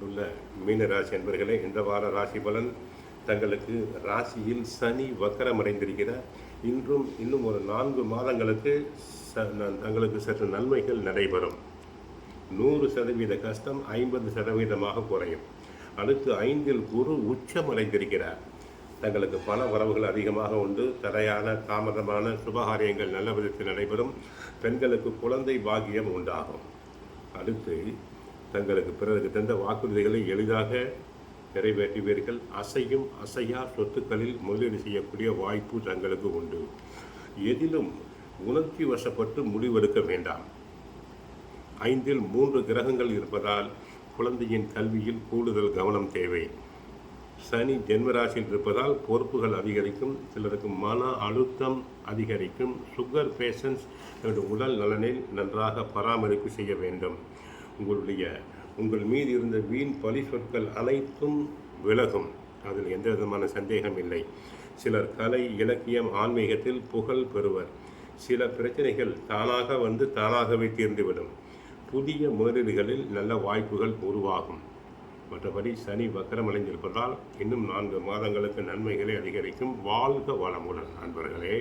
உள்ள மீனராசி என்பர்களே, இந்த வார ராசி பலன் தங்களுக்கு ராசியில் சனி வக்கரமடைந்திருக்கிறார். இன்னும் ஒரு 4 மாதங்களுக்கு தங்களுக்கு சற்று நன்மைகள் நடைபெறும். 100% கஷ்டம் 50%-ஆக குறையும். அடுத்து 5இல் குரு உச்சமடைந்திருக்கிறார். தங்களுக்கு பண வரவுகள் அதிகமாக உண்டு. தடையான தாமதமான சுபகாரியங்கள் நல்ல விதத்தில் நடைபெறும். பெண்களுக்கு குழந்தை பாக்கியம் உண்டாகும். அடுத்து தங்களுக்கு பிறருக்கு தந்த வாக்குறுதிகளை எளிதாக நிறைவேற்றுவீர்கள். அசையும் அசையா சொத்துக்களில் முதலீடு செய்யக்கூடிய வாய்ப்பு தங்களுக்கு உண்டு. எதிலும் உணர்ச்சி வசப்பட்டு முடிவெடுக்க வேண்டாம். 5இல் 3 கிரகங்கள் இருப்பதால் குழந்தையின் கல்வியில் கூடுதல் கவனம் தேவை. சனி ஜென்மராசியில் இருப்பதால் பொறுப்புகள் அதிகரிக்கும். சிலருக்கு மன அழுத்தம் அதிகரிக்கும். சுகர் பேஷண்ட்ஸ் உடல் நலனில் நன்றாக பராமரிப்பு செய்ய வேண்டும். உங்கள் மீது இருந்த வீண் பழி சொற்கள் அனைத்தும் விலகும். அதில் எந்த விதமான சந்தேகம் இல்லை. சிலர் கலை, இலக்கியம், ஆன்மீகத்தில் புகழ் பெறுவர். சில பிரச்சனைகள் தானாகவே தீர்ந்துவிடும். புதிய முதலீடுகளில் நல்ல வாய்ப்புகள் உருவாகும். மற்றபடி சனி வக்கரமடைந்திருப்பதால் இன்னும் 4 மாதங்களுக்கு நன்மைகளை அதிகரிக்கும். வாழ்க வளமுடன் நண்பர்களே.